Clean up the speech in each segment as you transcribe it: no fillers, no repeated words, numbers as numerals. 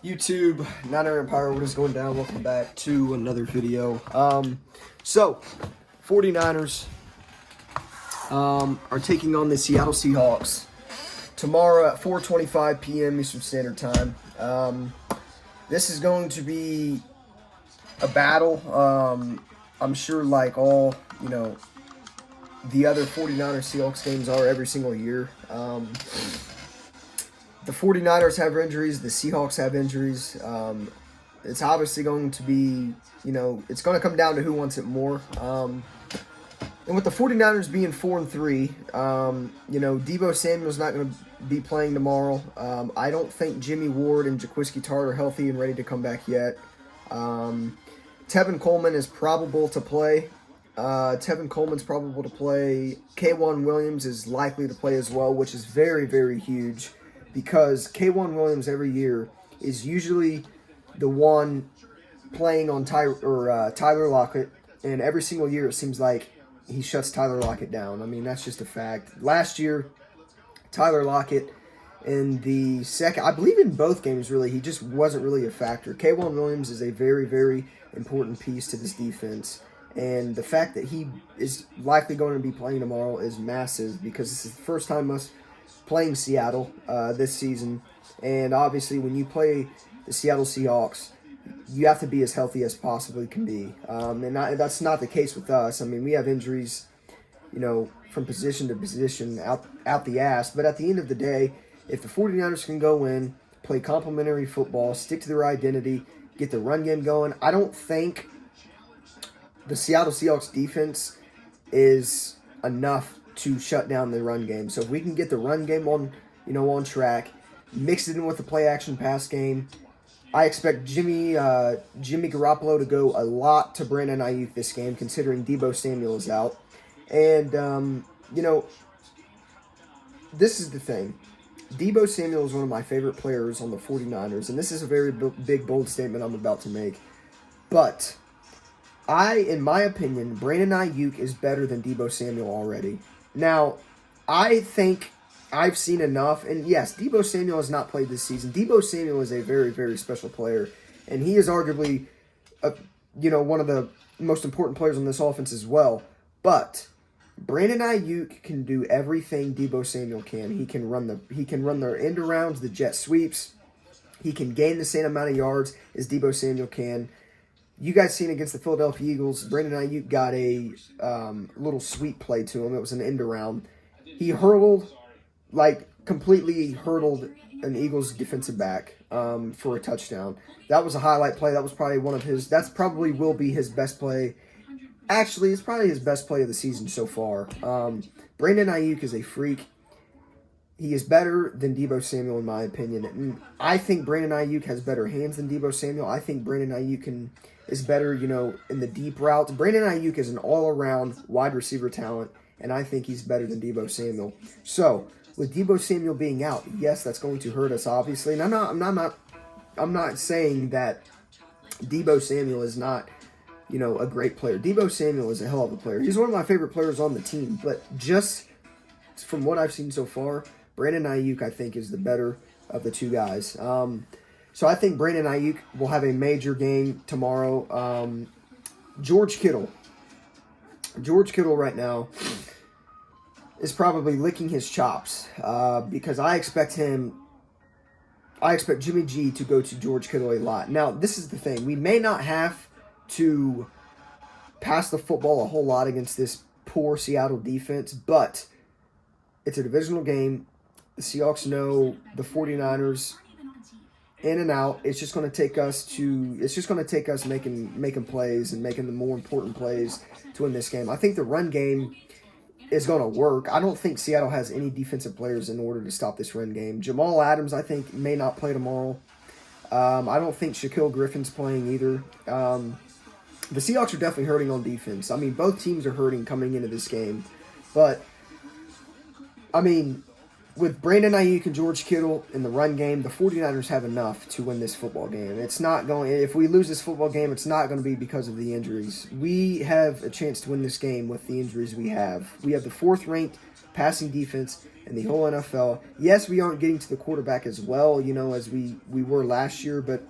YouTube, Niner Empire, what is going down? Welcome back to another video. So, 49ers are taking on the Seattle Seahawks tomorrow at 4:25 p.m. Eastern Standard Time. This is going to be a battle. I'm sure like all, the other 49ers Seahawks games are every single year. The 49ers have injuries. The Seahawks have injuries. It's obviously going to be, it's going to come down to who wants it more. And with the 49ers being 4-3, Deebo Samuel's not going to be playing tomorrow. I don't think Jimmy Ward and Jaquiski Tartt are healthy and ready to come back yet. Tevin Coleman is probable to play. K'Waun Williams is likely to play as well, which is very, very huge, because K'Waun Williams every year is usually the one playing on Tyler Lockett, and every single year it seems like he shuts Tyler Lockett down. I mean, that's just a fact. Last year, Tyler Lockett in the second, I believe in both games really, he just wasn't really a factor. K'Waun Williams is a very, very important piece to this defense, and the fact that he is likely going to be playing tomorrow is massive, because this is the first time us playing Seattle this season, and obviously when you play the Seattle Seahawks, you have to be as healthy as possibly can be, and that's not the case with us. I mean, we have injuries, from position to position out the ass, but at the end of the day, if the 49ers can go in, play complementary football, stick to their identity, get the run game going, I don't think the Seattle Seahawks defense is enough to shut down the run game. So if we can get the run game on track, mix it in with the play action pass game, I expect Jimmy Garoppolo to go a lot to Brandon Ayuk this game, considering Deebo Samuel is out. And this is the thing. Deebo Samuel is one of my favorite players on the 49ers, and this is a very big, bold statement I'm about to make. But in my opinion, Brandon Ayuk is better than Deebo Samuel already. Now, I think I've seen enough, and yes, Deebo Samuel has not played this season. Deebo Samuel is a very, very special player, and he is arguably, one of the most important players on this offense as well. But Brandon Ayuk can do everything Deebo Samuel can. He can run their end arounds, the jet sweeps. He can gain the same amount of yards as Deebo Samuel can. You guys seen against the Philadelphia Eagles, Brandon Ayuk got a little sweep play to him. It was an end around. He completely hurdled an Eagles defensive back for a touchdown. That was a highlight play. That was probably that's probably will be his best play. Actually, it's probably his best play of the season so far. Brandon Ayuk is a freak. He is better than Deebo Samuel, in my opinion. And I think Brandon Ayuk has better hands than Deebo Samuel. I think Brandon Ayuk is better, in the deep routes. Brandon Ayuk is an all-around wide receiver talent, and I think he's better than Deebo Samuel. So, with Deebo Samuel being out, yes, that's going to hurt us, obviously. And I'm not saying that Deebo Samuel is not, a great player. Deebo Samuel is a hell of a player. He's one of my favorite players on the team, but just from what I've seen so far, Brandon Ayuk, I think, is the better of the two guys. So I think Brandon Ayuk will have a major game tomorrow. George Kittle right now is probably licking his chops because I expect Jimmy G to go to George Kittle a lot. Now, this is the thing. We may not have to pass the football a whole lot against this poor Seattle defense, but it's a divisional game. The Seahawks know the 49ers in and out. It's just going to take us making plays and making the more important plays to win this game. I think the run game is going to work. I don't think Seattle has any defensive players in order to stop this run game. Jamal Adams, I think, may not play tomorrow. I don't think Shaquille Griffin's playing either. The Seahawks are definitely hurting on defense. I mean, both teams are hurting coming into this game. But, I mean, with Brandon Ayuk and George Kittle in the run game, the 49ers have enough to win this football game. If we lose this football game, it's not going to be because of the injuries. We have a chance to win this game with the injuries we have. We have the 4th-ranked passing defense in the whole NFL. Yes, we aren't getting to the quarterback as well, as we were last year, but,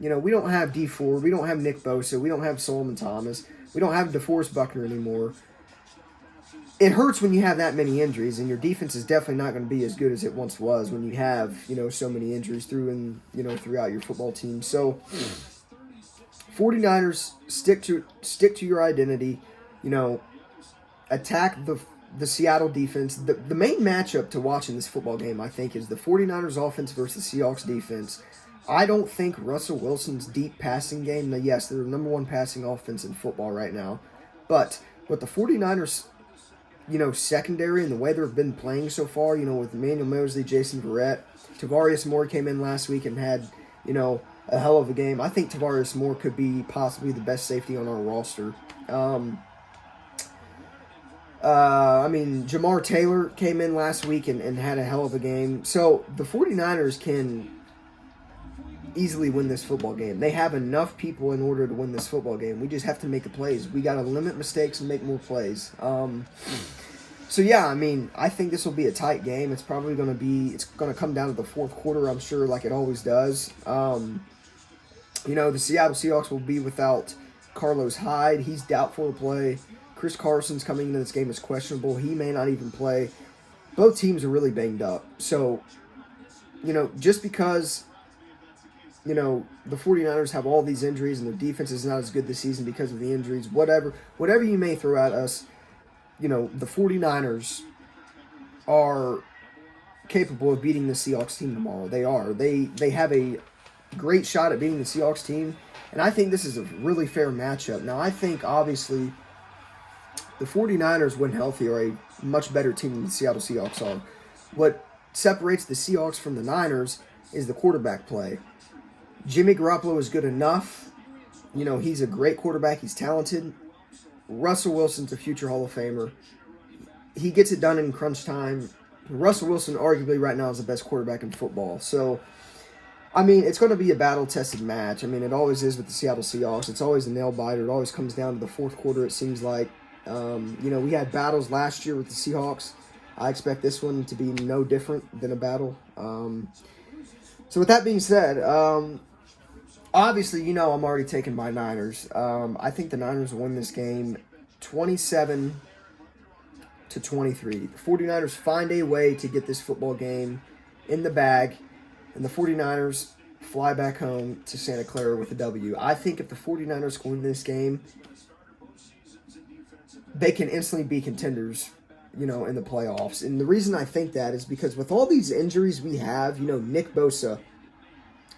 we don't have Dee Ford, we don't have Nick Bosa, we don't have Solomon Thomas, we don't have DeForest Buckner anymore. It hurts when you have that many injuries, and your defense is definitely not going to be as good as it once was when you have, so many injuries throughout your football team. So, 49ers, stick to your identity, attack the Seattle defense. The main matchup to watch in this football game, I think, is the 49ers offense versus the Seahawks defense. I don't think Russell Wilson's deep passing game, now yes, they're the number one passing offense in football right now, but with the 49ers, secondary and the way they've been playing so far, with Emmanuel Mosley, Jason Verrett, Tavarius Moore came in last week and had, a hell of a game. I think Tavarius Moore could be possibly the best safety on our roster. Jamar Taylor came in last week and had a hell of a game. So the 49ers can easily win this football game. They have enough people in order to win this football game. We just have to make the plays. We got to limit mistakes and make more plays. I think this will be a tight game. It's probably going to come down to the fourth quarter, I'm sure, like it always does. The Seattle Seahawks will be without Carlos Hyde. He's doubtful to play. Chris Carson's coming into this game as questionable. He may not even play. Both teams are really banged up. So, just because, the 49ers have all these injuries and their defense is not as good this season because of the injuries, whatever you may throw at us, the 49ers are capable of beating the Seahawks team tomorrow. They are. They have a great shot at beating the Seahawks team, and I think this is a really fair matchup. Now, I think, obviously, the 49ers, when healthy, are a much better team than the Seattle Seahawks are. What separates the Seahawks from the Niners is the quarterback play. Jimmy Garoppolo is good enough. He's a great quarterback. He's talented. Russell Wilson's a future Hall of Famer. He gets it done in crunch time. Russell Wilson, arguably, right now is the best quarterback in football. So, it's going to be a battle-tested match. It always is with the Seattle Seahawks. It's always a nail-biter. It always comes down to the fourth quarter, it seems like. We had battles last year with the Seahawks. I expect this one to be no different than a battle. So with that being said, obviously, I'm already taking my Niners. I think the Niners will win this game 27-23. The 49ers find a way to get this football game in the bag, and the 49ers fly back home to Santa Clara with a W. I think if the 49ers can win this game, they can instantly be contenders, in the playoffs. And the reason I think that is because with all these injuries we have, Nick Bosa,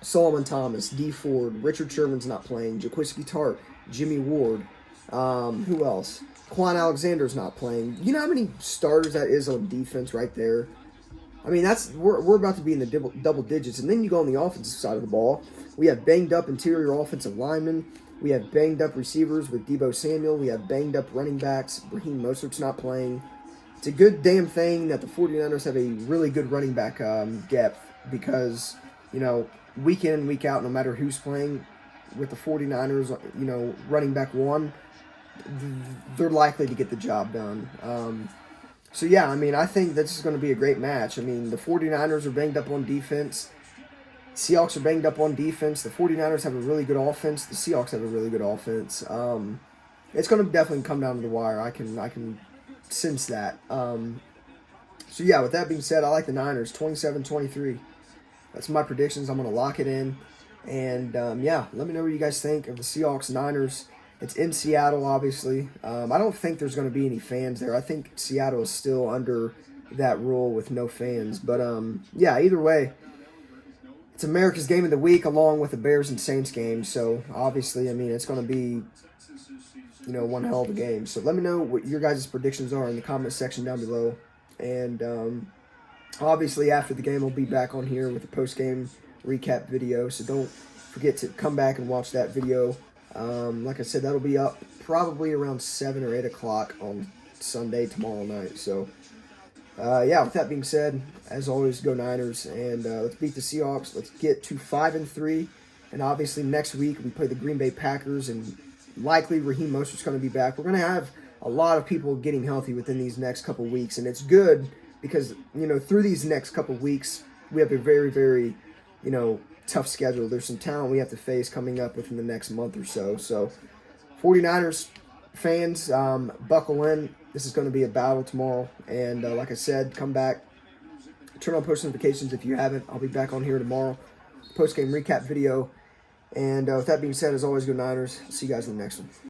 Solomon Thomas, Dee Ford, Richard Sherman's not playing, Jaquiski Tartt, Jimmy Ward, who else? Quan Alexander's not playing. You know how many starters that is on defense right there? We're about to be in the double digits. And then you go on the offensive side of the ball. We have banged up interior offensive linemen. We have banged up receivers with Deebo Samuel. We have banged up running backs. Raheem Mostert's not playing. It's a good damn thing that the 49ers have a really good running back depth because, week in and week out, no matter who's playing with the 49ers, running back one, they're likely to get the job done. I think this is going to be a great match. The 49ers are banged up on defense. Seahawks are banged up on defense. The 49ers have a really good offense. The Seahawks have a really good offense. It's going to definitely come down to the wire. I can sense that. With that being said, I like the Niners 27-23. That's my predictions. I'm going to lock it in. And, let me know what you guys think of the Seahawks-Niners. It's in Seattle, obviously. I don't think there's going to be any fans there. I think Seattle is still under that rule with no fans. But, either way, it's America's Game of the Week along with the Bears and Saints game. So, obviously, it's going to be, one hell of a game. So, let me know what your guys' predictions are in the comment section down below. And, obviously, after the game, I'll be back on here with a post-game recap video. So, don't forget to come back and watch that video. Like I said, that'll be up probably around 7 or 8 o'clock on Sunday, tomorrow night. So, with that being said, as always, go Niners, and let's beat the Seahawks. Let's get to 5-3, and obviously next week we play the Green Bay Packers, and likely Raheem Mostert's going to be back. We're going to have a lot of people getting healthy within these next couple weeks, and it's good because, through these next couple weeks, we have a very, very, tough schedule. There's some talent we have to face coming up within the next month or so. So 49ers fans, buckle in. This is going to be a battle tomorrow. And like I said, come back. Turn on post notifications if you haven't. I'll be back on here tomorrow. Post-game recap video. And with that being said, as always, go Niners. See you guys in the next one.